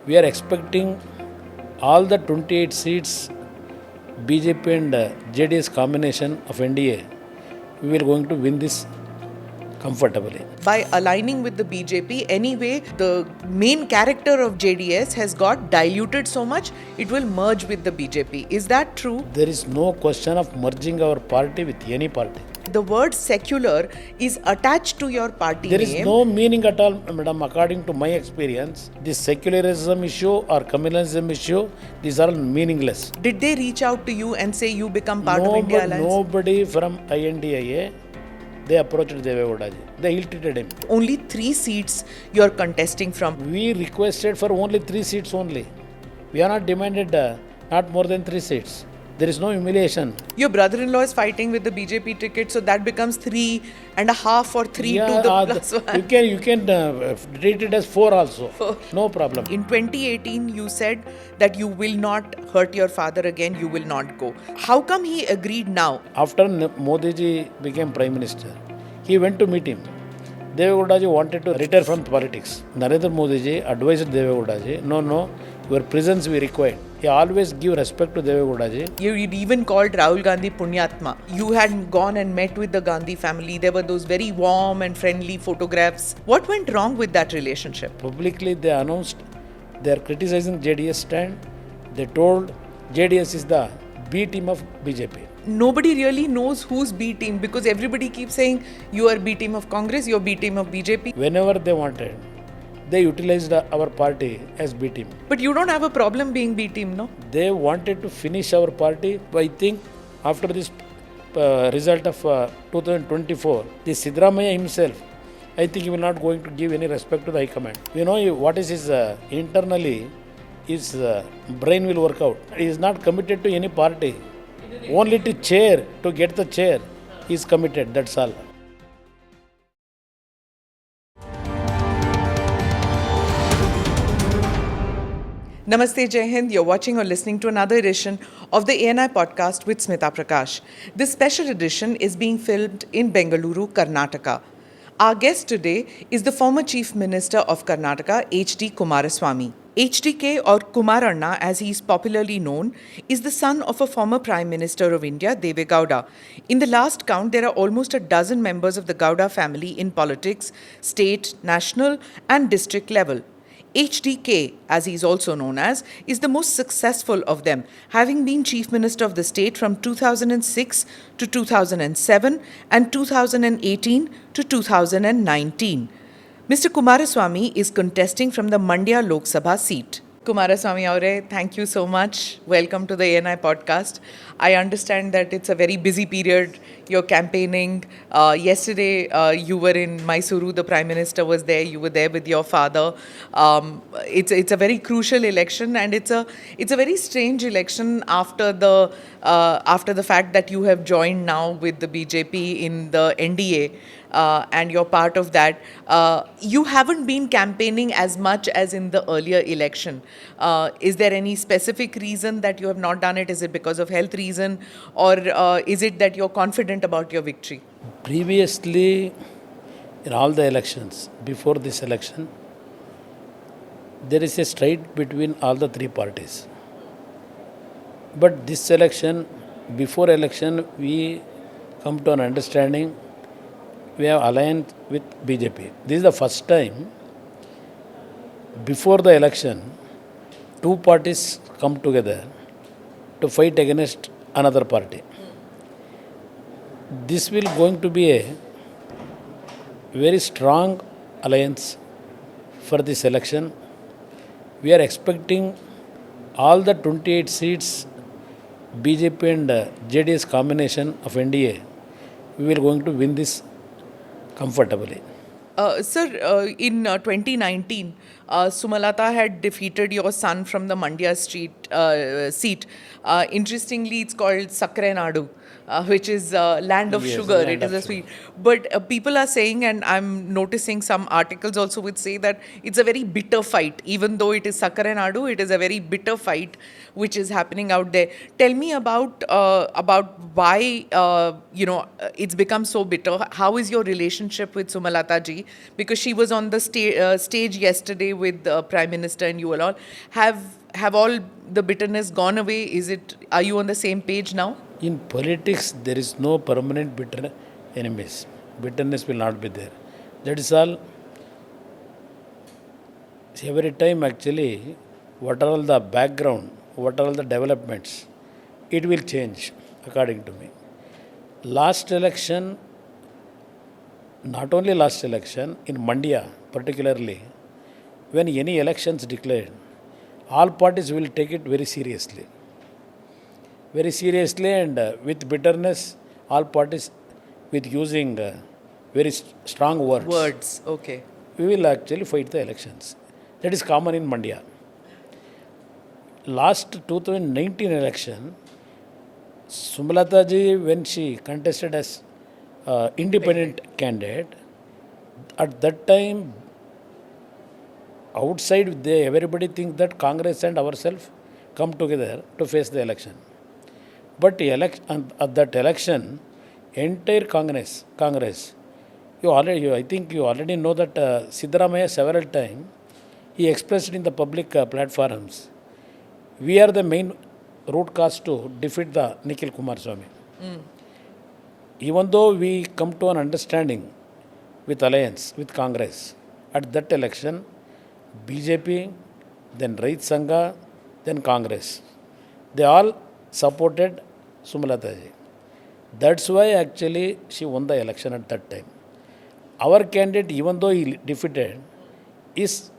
We are expecting all the 28 seats BJP and JD's combination of NDA. We are going to win this comfortably. By aligning with the BJP, anyway, the main character of JDS has got diluted so much, it will merge with the BJP. Is that true? There is no question of merging our party with any party. The word secular is attached to your party There name. is no meaning at all, madam. According to my experience, this secularism issue or communalism issue, these are meaningless. Did they reach out to you and say you become part of India Alliance? Nobody from INDIA, they approached Deve. They ill-treated him. Only 3 seats you're contesting from. We requested for only 3 seats only. We are not demanded not more than 3 seats. There is no humiliation. Your brother-in-law is fighting with the BJP ticket, so that becomes 3.5 or 3 to the plus 1. You can treat it as 4 also. 4. No problem. In 2018, you said that you will not hurt your father again, you will not go. How come he agreed now? After Modi ji became Prime Minister, he went to meet him. Deve ji wanted to retire from politics. Narendra Modi ji advised Deve ji, no, your presence we required. He always give respect to Deve ji. You even called Rahul Gandhi Punyatma. You had gone and met with the Gandhi family. There were those very warm and friendly photographs. What went wrong with that relationship? Publicly they announced they are criticizing JDS stand. They told JDS is the B team of BJP. Nobody really knows who's B team because everybody keeps saying you are B team of Congress, you're B team of BJP. Whenever they wanted, they utilized our party as B team. But you don't have a problem being B team, no? They wanted to finish our party. I think after this result of 2024, the Siddaramaiah himself, I think he will not going to give any respect to the High Command. You know what is his internally, his brain will work out. He is not committed to any party. Only to chair, to get the chair, he is committed, that's all. Namaste, Jai Hind. You're watching or listening to another edition of the ANI podcast with Smita Prakash. This special edition is being filmed in Bengaluru, Karnataka. Our guest today is the former Chief Minister of Karnataka, H.D. Kumaraswamy. HDK, or Kumaranna as he is popularly known, is the son of a former Prime Minister of India, Deve Gowda. In the last count, there are almost a dozen members of the Gowda family in politics, state, national and district level. HDK, as he is also known as, is the most successful of them, having been Chief Minister of the state from 2006 to 2007 and 2018 to 2019. Mr. Kumaraswamy is contesting from the Mandya Lok Sabha seat. Kumaraswamy Aure, thank you so much. Welcome to the ANI podcast. I understand that it's a very busy period. You're campaigning. Yesterday, you were in Mysuru. The Prime Minister was there. You were there with your father. It's a very crucial election, and it's a very strange election after the fact that you have joined now with the BJP in the NDA. And you're part of that. You haven't been campaigning as much as in the earlier election. Is there any specific reason that you have not done it? Is it because of health reason, or is it that you're confident about your victory? Previously, in all the elections, before this election, there is a strife between all the 3 parties. But this election, before election, we come to an understanding. We have alliance with BJP. This is the first time before the election 2 parties come together to fight against another party. This will going to be a very strong alliance for this election. We are expecting all the 28 seats BJP and JD's combination of NDA. We will going to win this comfortably. Sir, in 2019, Sumalatha had defeated your son from the Mandya seat. Interestingly, it's called Sakre Nadu. which is land of Yes, sugar. land It is of a sugar. sweet. But people are saying, and I'm noticing some articles also would say that it's a very bitter fight. Even though it is Sakaranadu, it is a very bitter fight which is happening out there. Tell me about why it's become so bitter. How is your relationship with Sumalatha ji? Because she was on the stage yesterday with the Prime Minister and you all. Have all the bitterness gone away? Are you on the same page now? In politics, there is no permanent bitter enemies. Bitterness will not be there. That is all. Every time, actually, what are all the background, what are all the developments, it will change, according to me. Last election, not only last election, in Mandya particularly, when any elections declared, all parties will take it very seriously. Very seriously and with bitterness, all parties with using very strong words. Words, okay. We will actually fight the elections. That is common in Mandya. Last 2019 election, Sumalatha ji, when she contested as independent candidate, at that time, outside everybody thinks that Congress and ourselves come together to face the election. But at that election, entire Congress, I think you already know that Siddaramaiah several times, he expressed in the public platforms, we are the main root cause to defeat the Nikhil Kumaraswamy. Even though we come to an understanding with alliance, with Congress, at that election, BJP, then Rait Sangha, then Congress, they all supported Sumalatha ji. That's why actually she won the election at that time. Our candidate, even though he defeated, his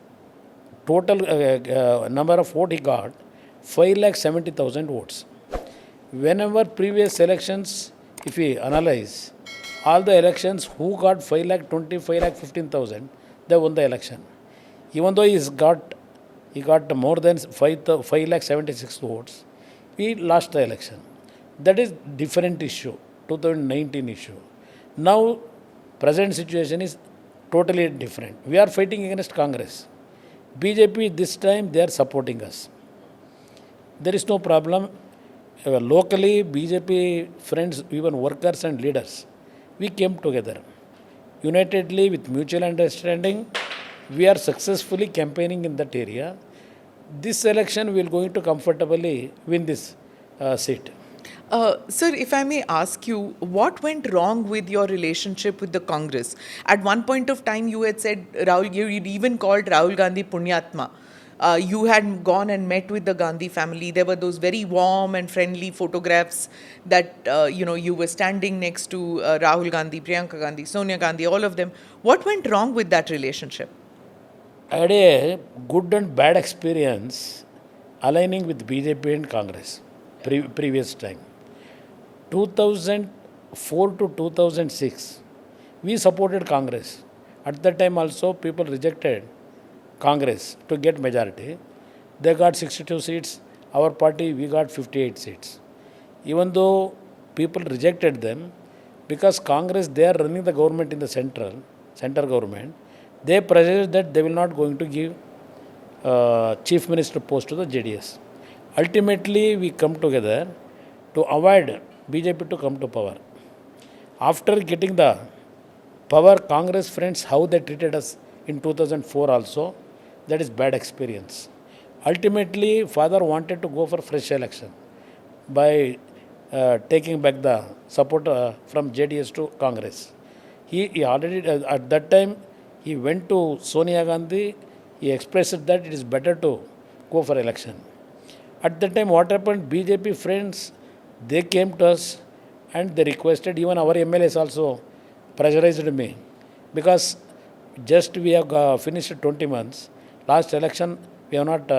total number of vote he got, 5,70,000 votes. Whenever previous elections, if we analyze, all the elections who got 5,20,000, 5,15,000, they won the election. Even though he got more than 5,76,000 votes, we lost the election. That is different issue, 2019 issue. Now, present situation is totally different. We are fighting against Congress. BJP this time they are supporting us. There is no problem. Locally, BJP friends, even workers and leaders, we came together. Unitedly with mutual understanding, we are successfully campaigning in that area. This election we are going to comfortably win this seat. Sir, if I may ask you, what went wrong with your relationship with the Congress? At one point of time, you had said, you even called Rahul Gandhi Punyatma. You had gone and met with the Gandhi family. There were those very warm and friendly photographs that, you were standing next to Rahul Gandhi, Priyanka Gandhi, Sonia Gandhi, all of them. What went wrong with that relationship? I had a good and bad experience aligning with BJP and Congress previous time. 2004 to 2006, we supported Congress. At that time also, people rejected Congress to get majority. They got 62 seats. Our party, we got 58 seats. Even though people rejected them, because Congress, they are running the government in the center government, they pressured that they will not going to give Chief Minister post to the JDS. Ultimately, we come together to avoid BJP to come to power. After getting the power, Congress friends, how they treated us in 2004 also, that is bad experience. Ultimately, father wanted to go for fresh election by taking back the support from JDS to Congress. He already, at that time, he went to Sonia Gandhi, he expressed that it is better to go for election. At that time, what happened, BJP friends, they came to us and they requested, even our MLAs also pressurized me, because just we have finished 20 months. Last election, we have not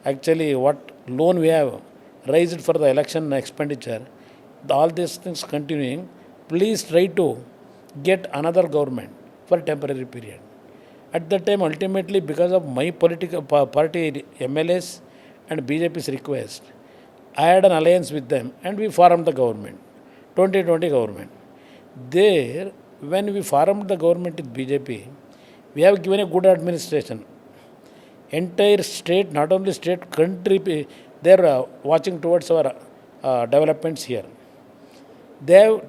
actually what loan we have raised for the election expenditure. All these things continuing, please try to get another government for a temporary period. At that time, ultimately, because of my political party MLAs and BJP's request, I had an alliance with them and we formed the government. 2020 government. There, when we formed the government with BJP, we have given a good administration. Entire state, not only state, country, they are watching towards our developments here. They have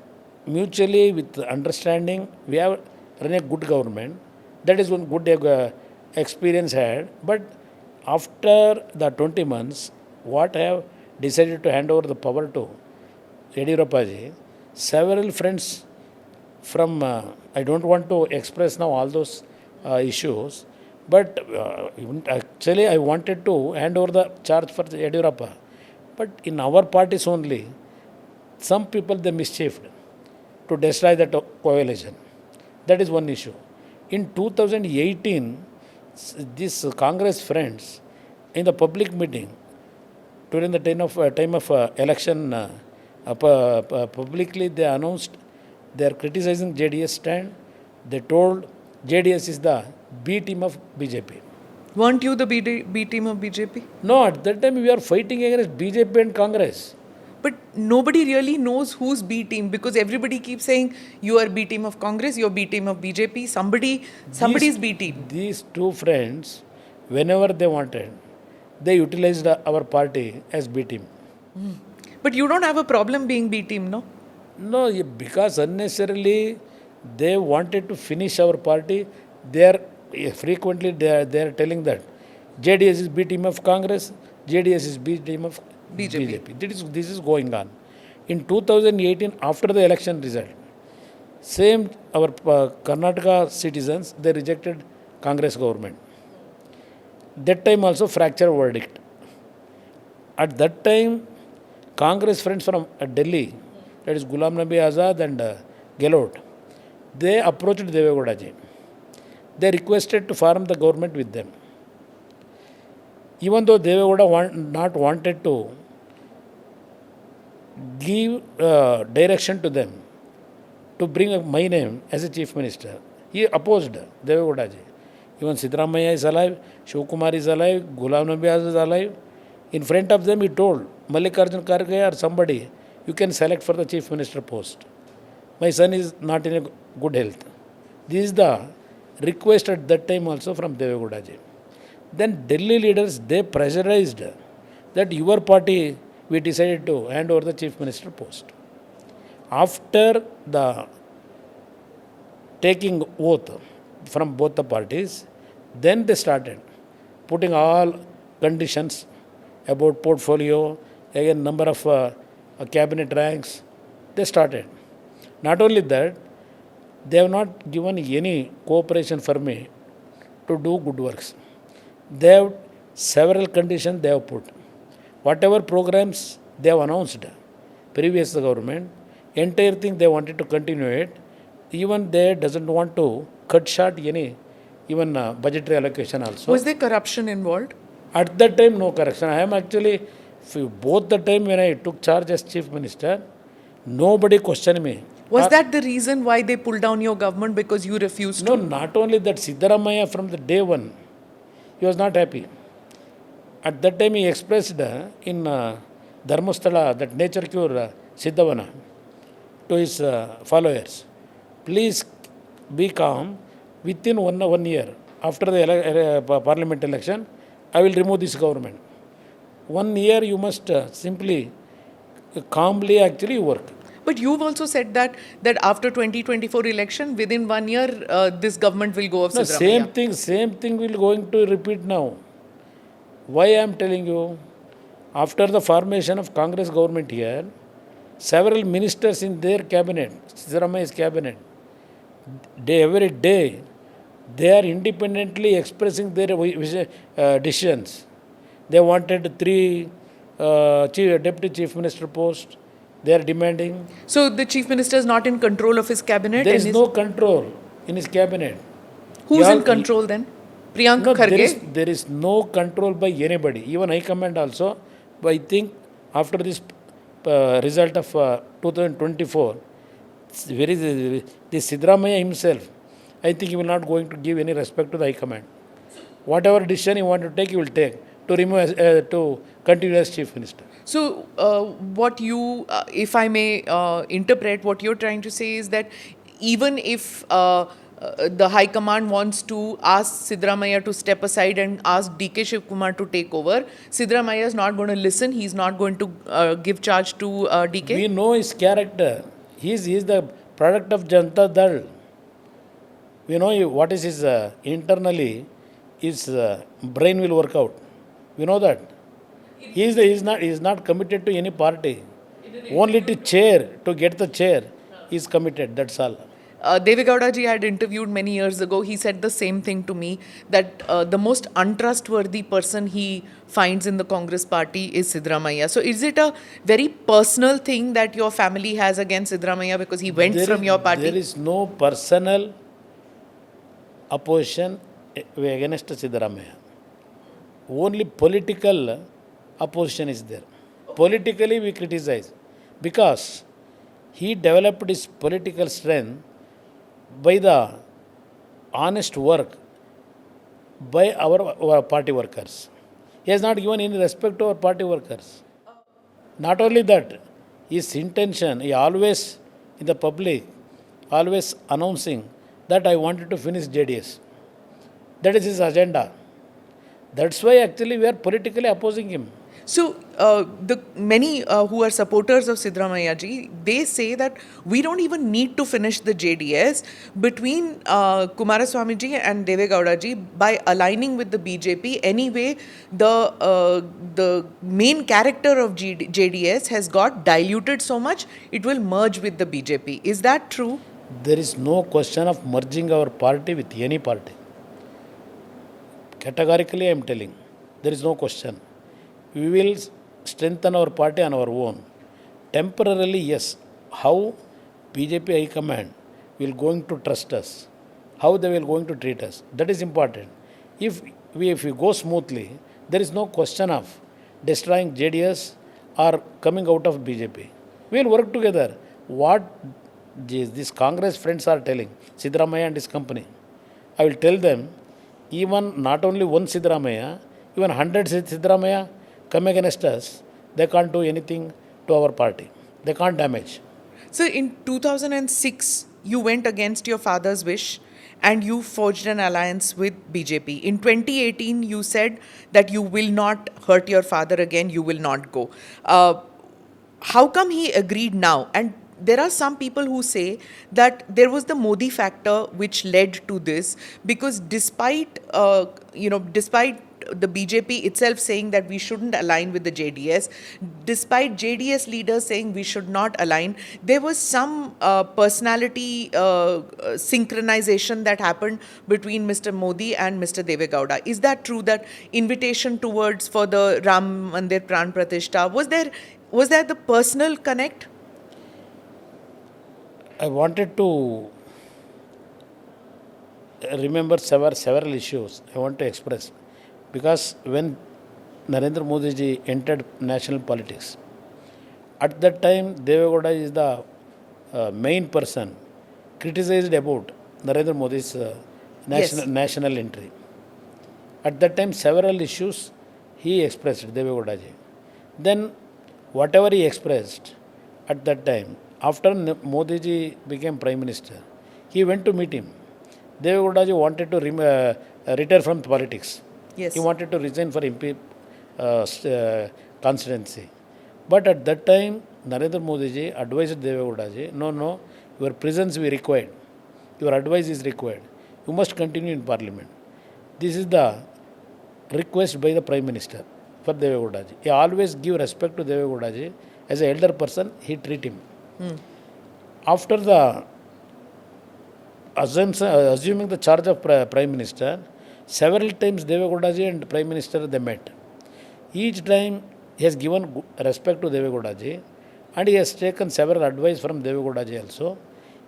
mutually with understanding, we have run a good government. That is one good experience had. But after the 20 months, what I have decided to hand over the power to Yediyurappa ji, several friends from, I don't want to express now all those issues, but actually I wanted to hand over the charge for Yediyurappa. But in our parties only, some people they mischieved to destroy that coalition. That is one issue. In 2018, these Congress friends in the public meeting during the time of election, publicly they announced they are criticizing JDS stand. They told JDS is the B team of BJP. Weren't you the B team of BJP? No, at that time we are fighting against BJP and Congress. But nobody really knows who's B team because everybody keeps saying you are B team of Congress, you're B team of BJP, somebody's B team. These two friends, whenever they wanted, they utilized our party as B team. But you don't have a problem being B team, no? No, because unnecessarily they wanted to finish our party. They are frequently they are telling that JDS is B team of Congress, JDS is B team of BJP. This is going on. In 2018, after the election result, same our Karnataka citizens, they rejected Congress government. That time also fracture verdict. At that time, Congress friends from Delhi, that is Ghulam Nabi Azad and Govt, they approached Deve. They requested to form the government with them. Even though Deve not wanted to give direction to them to bring my name as a chief minister, he opposed Deve. Even Siddaramaiah is alive, Shivakumar is alive, Ghulam Nabi Azad is alive. In front of them he told Mallikarjun Kharge or somebody, you can select for the chief minister post. My son is not in a good health. This is the request at that time also from Deve. Then Delhi leaders, they pressurized that your party, we decided to hand over the chief minister post. After the taking oath from both the parties, then they started putting all conditions about portfolio, again number of cabinet ranks, they started. Not only that, they have not given any cooperation for me to do good works. They have several conditions they have put. Whatever programs they have announced, previous government, entire thing they wanted to continue it. Even they doesn't want to cut short any even budgetary allocation also. Was there corruption involved? At that time, no corruption. I am actually, both the time when I took charge as chief minister, nobody questioned me. Was that the reason why they pulled down your government because you refused No, to? not only that, Siddaramaiah from the day one, he was not happy. At that time he expressed in Dharmasthala, that nature cure Siddhavana, to his followers, please be calm, within one year, after the parliament election, I will remove this government. 1 year you must simply, calmly actually work. But you've also said that after 2024 election, within 1 year, this government will go off No, Siddaramaiah. same thing will going to repeat now. Why I am telling you, after the formation of Congress government here, several ministers in their cabinet, Siddaramaiah's cabinet, every day, they are independently expressing their decisions. They wanted 3 deputy chief minister posts. They are demanding. So the chief minister is not in control of his cabinet? There is no control in his cabinet. Who's in control then? Priyank No, Kharge? there is no control by anybody. Even High Command also. But I think after this result of 2024, the Siddaramaiah himself, I think he will not going to give any respect to the High Command. Whatever decision he want to take, he will take to remove to continue as chief minister. So, what you, if I may interpret, what you're trying to say is that even if the High Command wants to ask Siddaramaiah to step aside and ask DK Shivkumar to take over, Siddaramaiah is not going to listen. He's not going to give charge to DK. We know his character. He is the product of Janata Dal. We know what is his internally, his brain will work out. We know that. He is not committed to any party. Only to chair, to get the chair, he is committed. That's all. Deve Gowda ji had interviewed many years ago. He said the same thing to me, that the most untrustworthy person he finds in the Congress party is Siddaramaiah. So is it a very personal thing that your family has against Siddaramaiah because he went from your party? There is no personal opposition against Siddaramaiah. Only political opposition is there. Politically we criticize because he developed his political strength by the honest work by our party workers. He has not given any respect to our party workers. Not only that, his intention, he always in the public, always announcing that I wanted to finish JDS. That is his agenda. That's why actually we are politically opposing him. So, the many who are supporters of Siddaramaiah ji, they say that we don't even need to finish the JDS between Kumaraswamy ji and Deve Gowda ji by aligning with the BJP. Anyway, the main character of JDS has got diluted so much, it will merge with the BJP. Is that true? There is no question of merging our party with any party. Categorically, I am telling, there is no question. We will strengthen our party on our own. Temporarily, yes. How BJP High Command will going to trust us, how they will going to treat us, that is important. If we go smoothly, there is no question of destroying JDS or coming out of BJP. We will work together. What these Congress friends are telling, Siddaramaiah and his company, I will tell them, even not only one Siddaramaiah, even 100 Siddaramaiah come against us, they can't do anything to our party. They can't damage. So in 2006, you went against your father's wish and you forged an alliance with BJP. In 2018, you said that you will not hurt your father again, you will not go. How come he agreed now? And there are some people who say that there was the Modi factor which led to this, because despite the BJP itself saying that we shouldn't align with the JDS, despite JDS leaders saying we should not align, there was some personality synchronization that happened between Mr. Modi and Mr. Deve Gowda. Is that true, that invitation towards for the Ram Mandir Pran Pratishtha, was there the personal connect? I wanted to remember several issues I want to express. Because when Narendra Modi ji entered national politics, at that time Deve Gowda is the main person criticized about Narendra Modi's national entry. At that time several issues he expressed, Deve Gowda ji. Then whatever he expressed at that time, after Modi ji became Prime Minister, he went to meet him. Deve Gowda ji wanted to retire from politics. Yes. He wanted to resign for MP constituency. But at that time, Narendra Modi ji advised Deve Gowda ji, no, your presence we required. Your advice is required. You must continue in parliament. This is the request by the Prime Minister for Deve Gowda ji. He always give respect to Deve Gowda ji. As an elder person, he treat him. After the assuming the charge of Prime Minister, several times Deve Gowda ji and Prime Minister they met. Each time he has given respect to Deve Gowda ji and he has taken several advice from Deve Gowda ji also.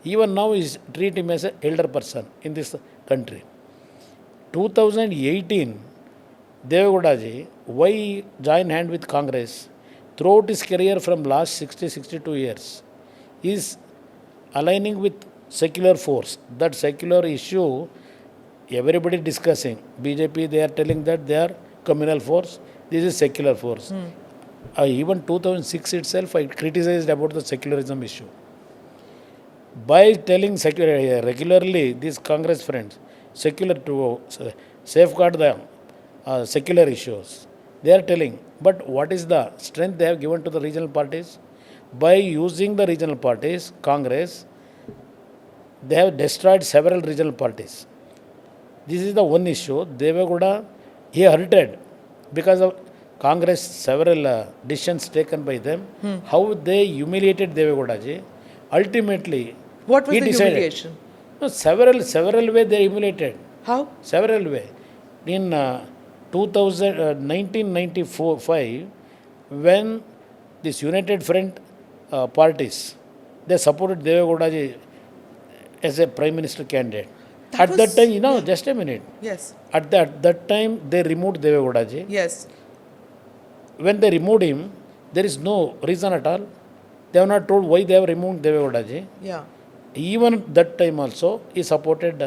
Even now he treat him as an elder person in this country. 2018, Deve Gowda ji, why he joined hand with Congress? Throughout his career from last 60-62 years, he is aligning with secular force. That secular issue, everybody discussing. BJP, they are telling that they are communal force. This is secular force. Even 2006 itself, I criticized about the secularism issue. By telling regularly, these Congress friends, secular to safeguard the secular issues, they are telling. But what is the strength they have given to the regional parties? By using the regional parties, Congress, they have destroyed several regional parties. This is the one issue. Deve he hurted because of Congress, several decisions taken by them. How they humiliated Deve ji. Ultimately, What was he the decided. humiliation? No, several way they humiliated. How? Several way. In 1994-5, when this United Front parties, they supported Deve ji as a Prime Minister candidate. At that time, just a minute. Yes. At that time, they removed Deve ji. Yes. When they removed him, there is no reason at all. They have not told why they have removed Deve ji. Yeah. Even that time also, he supported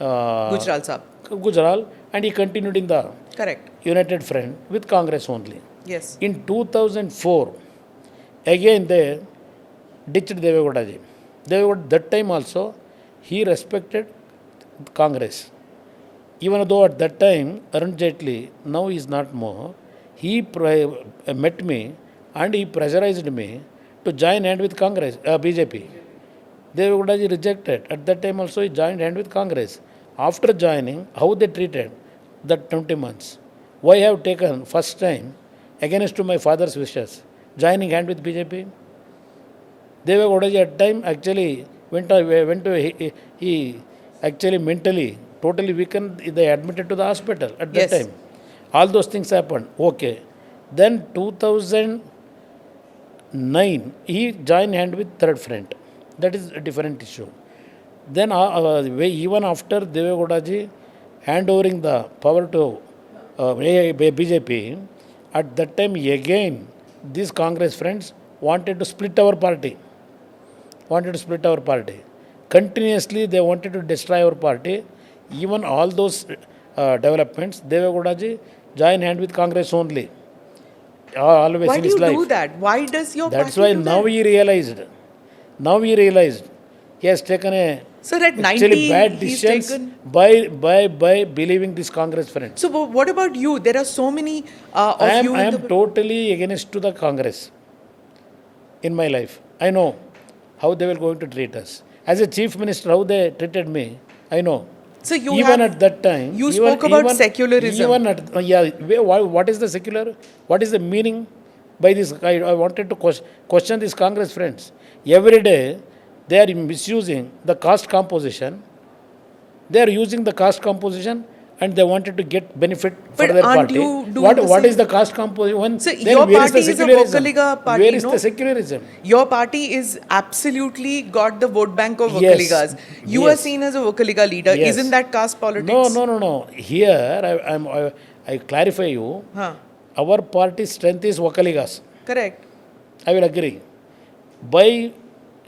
Gujral Saab. Gujarat, and he continued in the Correct. United Front with Congress only. Yes. In 2004, again they ditched Deve ji. That time also, he respected Congress. Even though at that time, Arun Jaitley, now he is not more, he met me and he pressurized me to join hand with Congress, BJP. Deve ji rejected. At that time also, he joined hand with Congress. After joining, how they treated that 20 months. Why I have taken first time, against to my father's wishes, joining hand with BJP? Deve ji at time actually went to he actually mentally totally weakened. They admitted to the hospital at that Yes. time. All those things happened. Okay. Then 2009, he joined hand with Third Front. That is a different issue. Then even after Deve ji handovering the power to BJP, at that time again, these Congress friends wanted to split our party. Continuously, they wanted to destroy our party. Even all those developments, Deve ji joined hand with Congress only. Always Why in do his you life. do that? Why does your That's party why do now that? he realized. Now he realized. He has taken a Sir, at 90, actually bad he's decisions taken... by believing this Congress friends. So what about you? There are so many of I you in am the... totally against to the Congress in my life. I know how they were going to treat us. As a Chief Minister, how they treated me, I know. So you Even have... at that time, You spoke about secularism. Even at what is the secular? What is the meaning by this? I wanted to question these Congress friends. Every day, they are misusing the caste composition. They are using the caste composition, and they wanted to get benefit for But their aren't party. you doing What the is same? the caste composition? So Then your where party the is a secularism? Vocaliga party, Where is no? the secularism? Your party is absolutely got the vote bank of Yes. Vocaligas. You are Yes. seen as a Vocaliga leader. Yes. Isn't that caste politics? No. Here, I clarify you. Huh. Our party's strength is Vakaligas. Correct. I will agree. By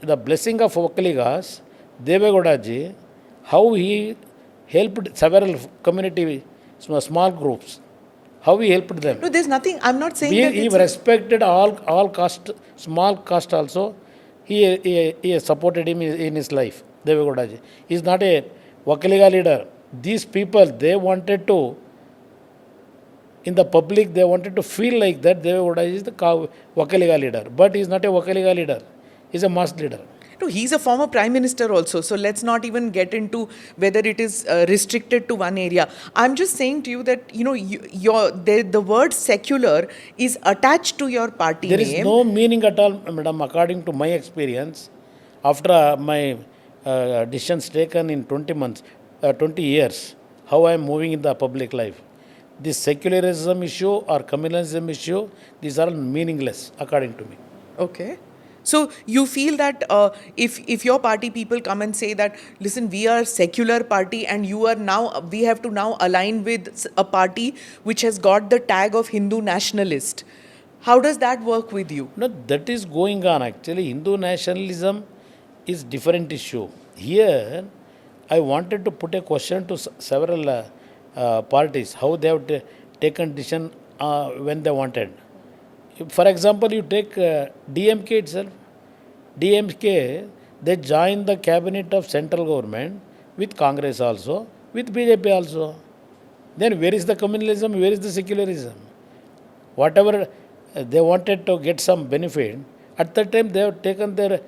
the blessing of Vakaligas, Deve ji, how he helped several community, small groups, how he helped them. No, there's nothing... I'm not saying that He it's... respected all caste, small caste also. He supported him in his life, Deve ji. He is not a Vakaliga leader. These people, they wanted to, in the public, they wanted to feel like that Deve is the Vakaliga leader. But he is not a Vakaliga leader. He is a mass leader. No, he's a former prime minister also. So let's not even get into whether it is restricted to one area. I'm just saying to you that, the word secular is attached to your party There name. is no meaning at all, madam, according to my experience. After my decisions taken in 20 years, how I am moving in the public life. This secularism issue or communalism issue, these are meaningless, according to me. Okay. So you feel that if your party people come and say that, listen, we are secular party and we have to now align with a party which has got the tag of Hindu nationalist. How does that work with you? No, that is going on. Actually, Hindu nationalism is different issue. Here, I wanted to put a question to several parties, how they have taken decision when they wanted. For example, you take DMK itself. DMK, they joined the cabinet of central government with Congress also, with BJP also. Then where is the communalism, where is the secularism? Whatever they wanted to get some benefit, at that time they have taken their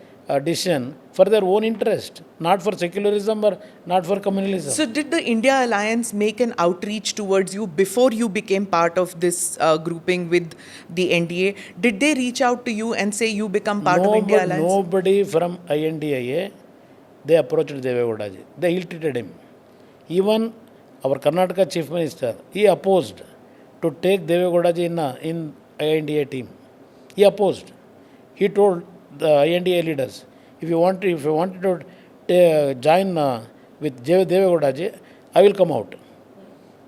decision for their own interest, not for secularism or not for communalism. So, did the India Alliance make an outreach towards you before you became part of this grouping with the NDA? Did they reach out to you and say you become part of India Alliance? Nobody from INDIA, they approached Deve Gowdaji. They ill-treated him. Even our Karnataka Chief Minister, he opposed to take Deve Gowdaji in INDA team. He opposed. He told the INDA leaders, if you wanted to join with Deve Gowdaji, I will come out.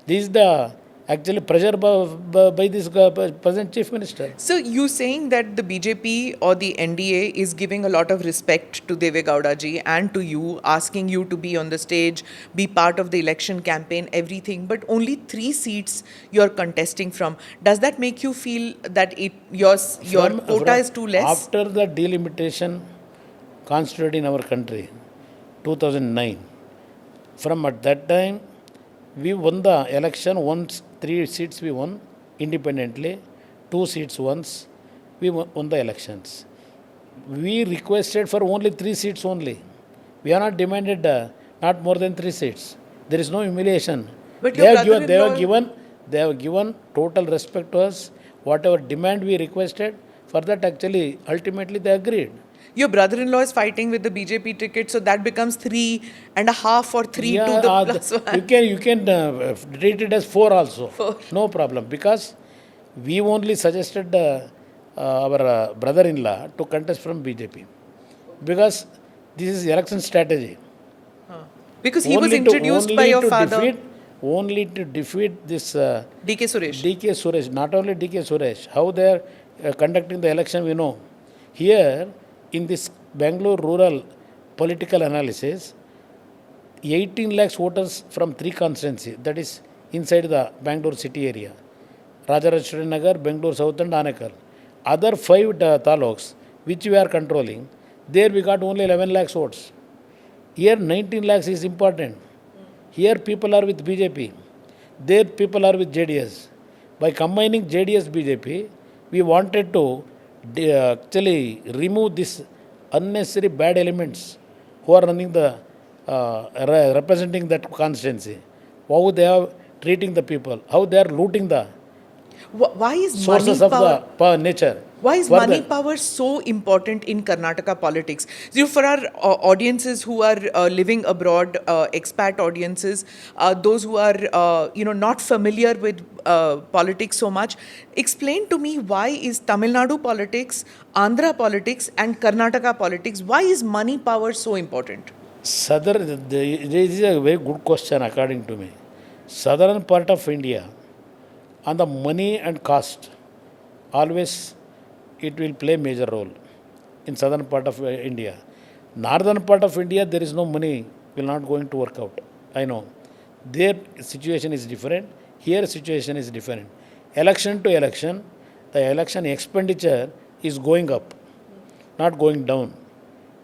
This is the actually pressure by this present Chief Minister. So, you saying that the BJP or the NDA is giving a lot of respect to Deve Gowdaji and to you, asking you to be on the stage, be part of the election campaign, everything, but only 3 seats you're contesting from. Does that make you feel that your quota is too less? After the delimitation constituted in our country, 2009, from at that time, we won the election once, 3 seats we won independently, 2 seats once, we won the elections. We requested for only 3 seats only. We are not demanded not more than 3 seats. There is no humiliation. But They have given total respect to us. Whatever demand we requested, for that actually ultimately they agreed. Your brother-in-law is fighting with the BJP ticket, so that becomes 3.5 or 3 Yeah, to the plus 1. you can treat it as 4 also. 4. No problem, because we only suggested our brother-in-law to contest from BJP, because this is election strategy. Because he was introduced by your father. Only to defeat this DK Suresh. Not only DK Suresh, how they are conducting the election, we know. Here, in this Bangalore rural political analysis, 18 lakhs voters from 3 constituencies, that is inside the Bangalore city area, Rajarashwari Nagar, Bangalore South and Anekal. Other 5 taluks, which we are controlling, there we got only 11 lakhs votes. Here 19 lakhs is important. Here people are with BJP. There people are with JDS. By combining JDS BJP, we wanted to actually remove this unnecessary bad elements who are running the representing that constituency. How they are treating the people, how they are looting the Why is sources money of the nature. Why is money power so important in Karnataka politics? So for our audiences who are living abroad, expat audiences, those who are not familiar with politics so much, explain to me, why is Tamil Nadu politics, Andhra politics and Karnataka politics, why is money power so important? Southern, this is a very good question according to me. Southern part of India, on the money and cost, always it will play major role in southern part of India. Northern part of India, there is no money, will not going to work out. I know. Their situation is different. Here situation is different. Election to election, the election expenditure is going up, not going down.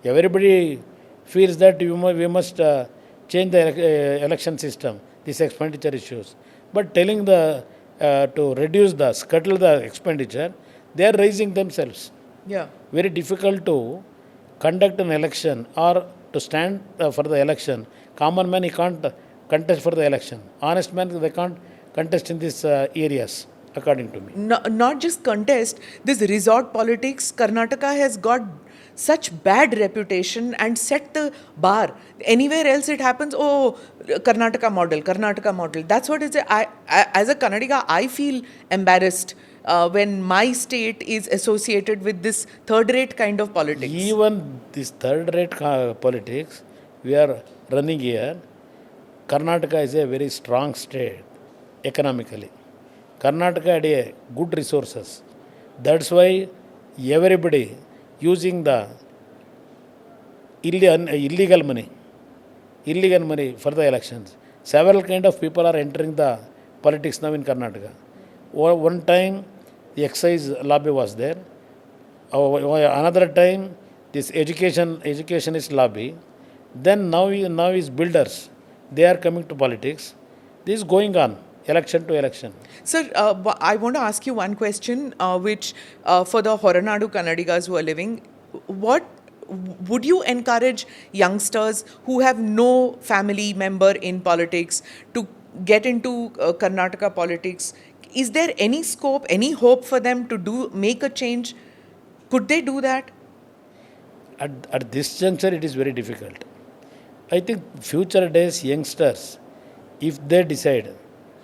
Everybody feels that we must change the election system, this expenditure issues. But telling the to reduce the, scuttle the expenditure, they are raising themselves. Yeah. Very difficult to conduct an election or to stand for the election. Common man, he can't contest for the election. Honest man, they can't contest in these areas, according to me. Not just contest, this resort politics, Karnataka has got such bad reputation and set the bar. Anywhere else it happens, Karnataka model. That's what it is. I, as a Kannadiga, I feel embarrassed when my state is associated with this third-rate kind of politics. Even this third-rate politics, we are running here. Karnataka is a very strong state economically. Karnataka had a good resources. That's why everybody using the illegal money for the elections. Several kind of people are entering the politics now in Karnataka. One time, the excise lobby was there. Another time, this educationist lobby. Then now is builders. They are coming to politics. This is going on, election to election. Sir, I want to ask you one question, which for the Horanadu Kannadigas who are living, what would you encourage youngsters who have no family member in politics to get into Karnataka politics? Is there any scope, any hope for them to make a change? Could they do that? At this juncture, it is very difficult. I think future days youngsters, if they decide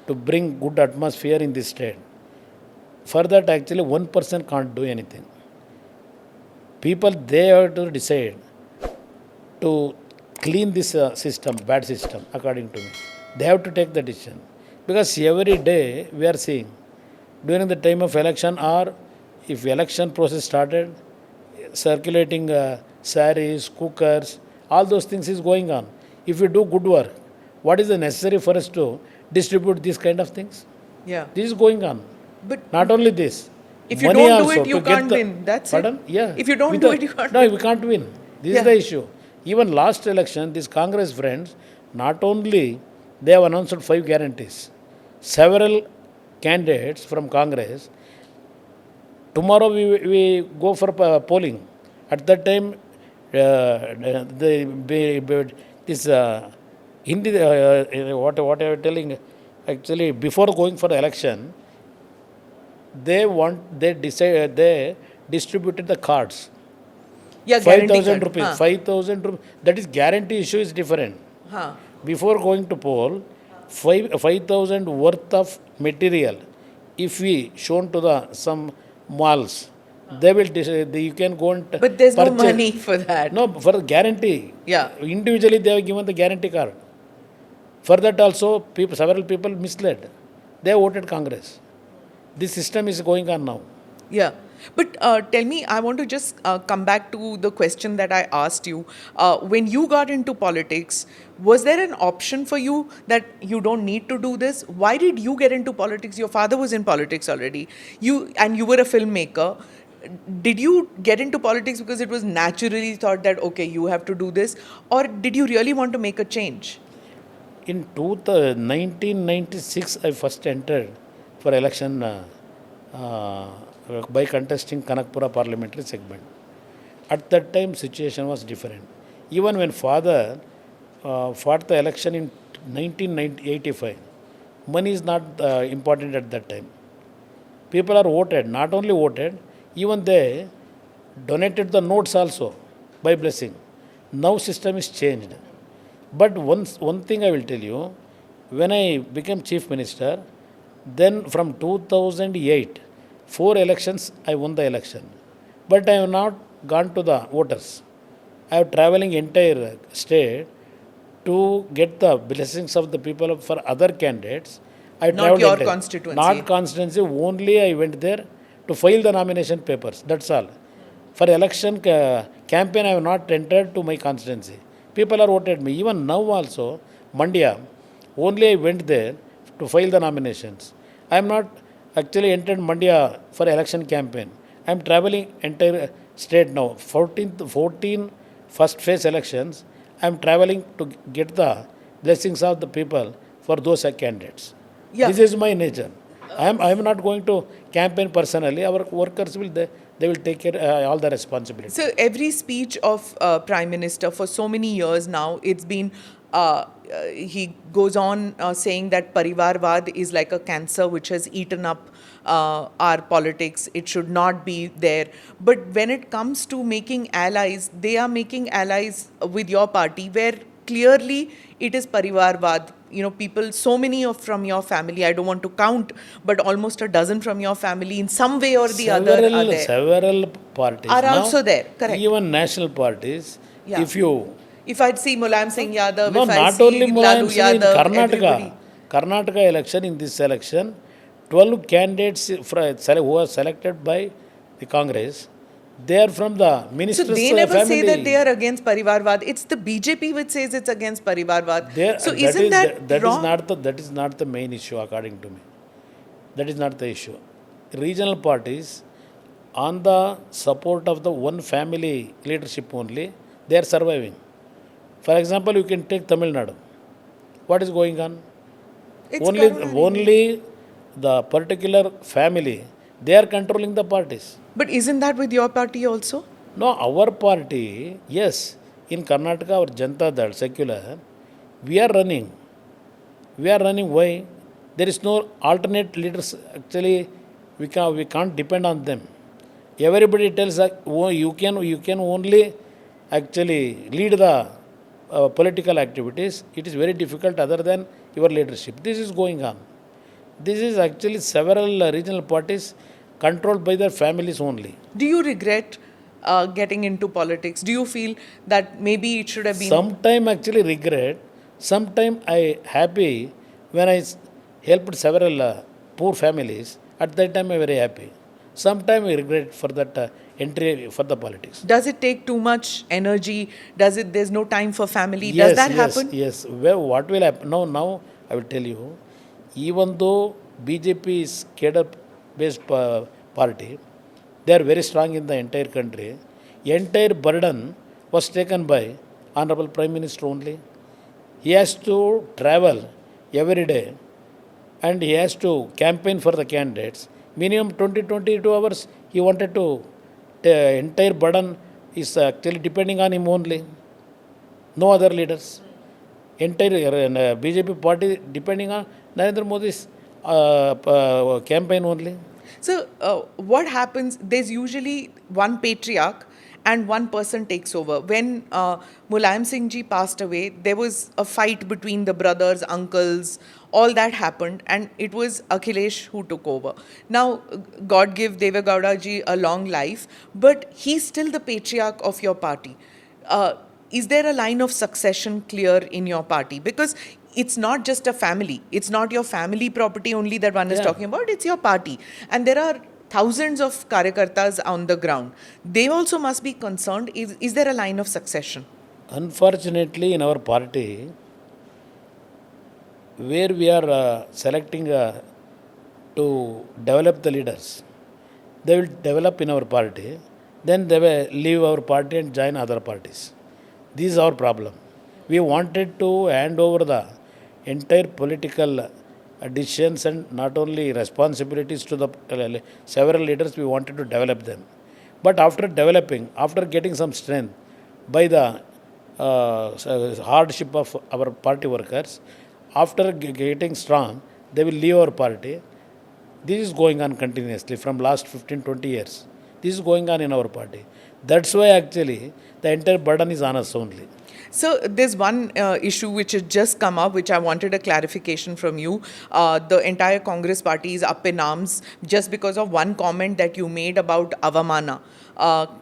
to bring good atmosphere in this state, for that actually one person can't do anything. People, they have to decide to clean this system, bad system, according to me. They have to take the decision. Because every day we are seeing, during the time of election or if election process started, circulating saris, cookers, all those things is going on. If we do good work, what is the necessary for us to distribute these kind of things? Yeah. This is going on. But not only this. if you money don't do also it, you to get can't win. That's pardon? it. Yeah. If you don't do it, you can't no, win. we can't win. This Yeah. is the issue. Even last election, these Congress friends, not only they have announced 5 guarantees. Several candidates from Congress, tomorrow we go for polling. At that time, this Hindi, what I was telling, actually before going for the election, they distributed the cards. Yeah, 5,000 guarantee rupees. 5,000 rupees. That is guarantee issue is different. Before going to poll, 5,000 worth of material, if we shown to some malls, they will decide, you can go and But there's purchase. no money for that. No, for the guarantee. Yeah. Individually they have given the guarantee card. For that also, several people misled. They voted Congress. This system is going on now. Yeah. But tell me, I want to just come back to the question that I asked you. When you got into politics, was there an option for you that you don't need to do this? Why did you get into politics? Your father was in politics already. You were a filmmaker. Did you get into politics because it was naturally thought that, okay, you have to do this? Or did you really want to make a change? In 1996, I first entered for election by contesting Kanakpura parliamentary segment. At that time, situation was different. Even when father fought the election in 1985, money is not important at that time. People are voted, not only voted, even they donated the notes also by blessing. Now system is changed. But one thing I will tell you, when I became Chief Minister, then from 2008, 4 elections, I won the election. But I have not gone to the voters. I am traveling entire state to get the blessings of the people for other candidates. I Not traveled your entire. constituency. Not constituency, only I went there to file the nomination papers. That's all. For election campaign, I have not entered to my constituency. People are voted me. Even now also, Mandya, only I went there to file the nominations. I am not actually entered Mandya for election campaign. I am traveling entire state now. 14 first phase elections, I am traveling to get the blessings of the people for those candidates. Yeah. This is my nature. I am not going to campaign personally. Our workers will they will take care all the responsibility. So every speech of Prime Minister for so many years now, it's been, he goes on saying that Parivarvad is like a cancer which has eaten up our politics. It should not be there. But when it comes to making allies, they are making allies with your party where clearly it is Parivarvad. You know, people, so many from your family, I don't want to count, but almost a dozen from your family in some way or the other are there. Several parties Are now, also there, correct. Even national parties, Yeah. if I'd see Mulayam Singh Yadav, no, if I not see only Mulayam Lalu Singh, in Yadav, Karnataka, everybody. Karnataka election, in this election, 12 candidates who are selected by the Congress, they are from the So minister's they never family. say that they are against Parivarvad. It's the BJP which says it's against Parivarvad. So isn't that that wrong? is not the main issue according to me. That is not the issue. regional parties, on the support of the one family leadership only, they are surviving. For example, you can take Tamil Nadu. What is going on? It's Only, Karunanidhi. only the particular family, they are controlling the parties. But isn't that with your party also? No, our party, yes, in Karnataka, our Janata Dal, secular, we are running. We are running. Why? There is no alternate leaders. Actually, we can't depend on them. Everybody tells that oh, you can only actually lead the political activities. It is very difficult other than your leadership. This is going on. This is actually several regional parties controlled by their families only. Do you regret getting into politics? Do you feel that maybe it should have been? Sometime actually regret. Sometime I happy when I helped several poor families. At that time I very happy. Sometime I regret for that entry for the politics. Does it take too much energy? There's no time for family? Does that happen? Yes. Well, what will happen? Now I will tell you. Even though BJP is cadre-based party, they are very strong in the entire country. Entire burden was taken by Honorable Prime Minister only. He has to travel every day and he has to campaign for the candidates. Minimum 22 hours he wanted to, the entire burden is actually depending on him only. No other leaders. Entire BJP party depending on Narendra Modi's campaign only. So, what happens? There's usually one patriarch and one person takes over. When Mulayam Singh ji passed away, there was a fight between the brothers, uncles, all that happened, and it was Akhilesh who took over. Now, God give Deve Gowda ji a long life, but he's still the patriarch of your party. Is there a line of succession clear in your party? Because it's not just a family. It's not your family property only that one is talking about. It's your party. And there are thousands of karyakartas on the ground. They also must be concerned. Is there a line of succession? Unfortunately, in our party, where we are selecting to develop the leaders, they will develop in our party, then they will leave our party and join other parties. This is our problem. We wanted to hand over the entire political decisions and not only responsibilities to the several leaders, we wanted to develop them. But after developing, after getting some strength by the hardship of our party workers, after getting strong, they will leave our party. This is going on continuously from last 15-20 years. This is going on in our party. That's why actually the entire burden is on us only. So there's one issue which has just come up, which I wanted a clarification from you. The entire Congress party is up in arms just because of one comment that you made about Avamana.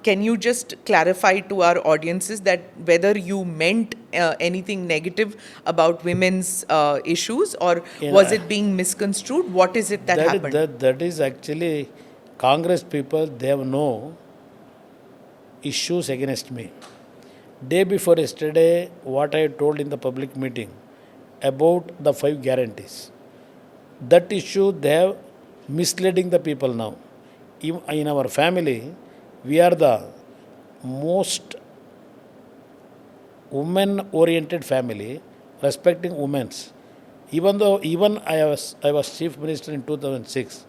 Can you just clarify to our audiences that whether you meant anything negative about women's issues, or was it being misconstrued? What is it that happened? That is actually Congress people, they have no issues against me. Day before yesterday, what I told in the public meeting about the 5 guarantees, that issue they have misleading the people now. In our family, we are the most women-oriented family, respecting women. Even I was Chief Minister in 2006.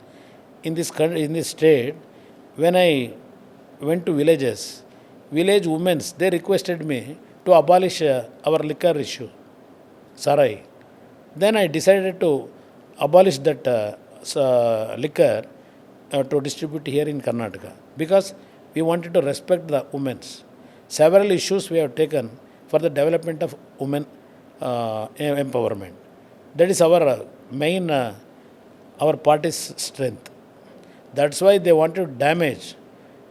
In this state, when I went to villages, village women, they requested me to abolish our liquor issue, sarai. Then I decided to abolish that liquor to distribute here in Karnataka, because we wanted to respect the women. Several issues we have taken for the development of women empowerment. That is our main, our party's strength. That's why they want to damage.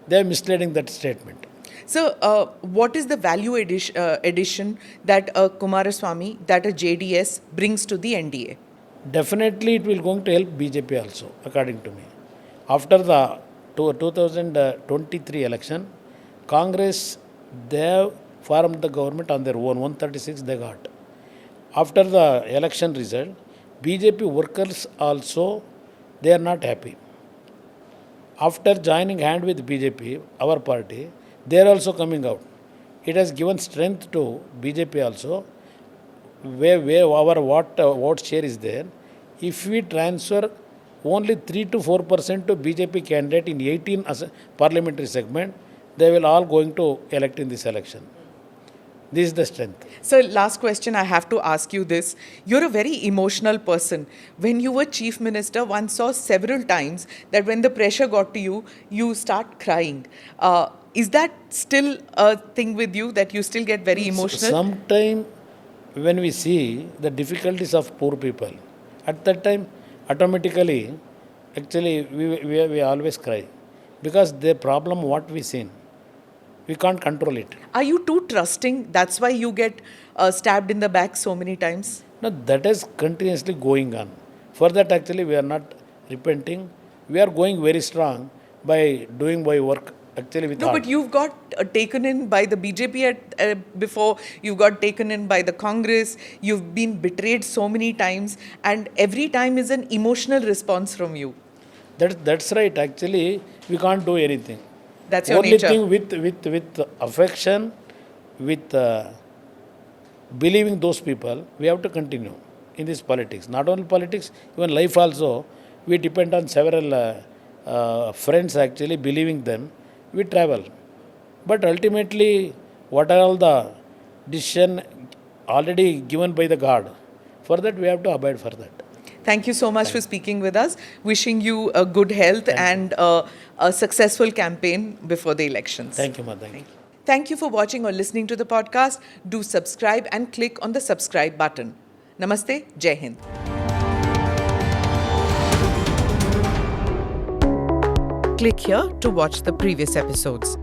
They are misleading that statement. So, what is the value addition that a Kumaraswamy, that a JDS brings to the NDA? Definitely it will going to help BJP also, according to me. After the 2023 election, Congress, they have formed the government on their own, 136 they got. After the election result, BJP workers also, they are not happy. After joining hand with BJP, our party, they are also coming out. It has given strength to BJP also, where our vote share is there. If we transfer only 3 to 4% to BJP candidate in 18 parliamentary segment, they will all going to elect in this election. This is the strength. So, last question, I have to ask you this. You're a very emotional person. When you were Chief Minister, one saw several times that when the pressure got to you, you start crying. Is that still a thing with you, that you still get very emotional? Sometime when we see the difficulties of poor people, at that time, automatically, actually, we always cry. Because the problem what we seen, we can't control it. Are you too trusting? That's why you get stabbed in the back so many times? No, that is continuously going on. For that, actually, we are not repenting. We are going very strong by doing my work actually with No, heart. but you've got taken in by the BJP before, you got taken in by the Congress, you've been betrayed so many times, and every time is an emotional response from you. That's right. Actually, we can't do anything. That's your Only nature. thing with affection, with believing those people, we have to continue in this politics. Not only politics, even life also. We depend on several friends actually, believing them. We travel. But ultimately, what are all the decision already given by the God? For that, we have to abide for that. Thank you so much for speaking with us. Wishing you a good health and a successful campaign before the elections. Thank you, Mother. Thank you for watching or listening to the podcast. Do subscribe and click on the subscribe button. Namaste. Jai Hind. Click here to watch the previous episodes.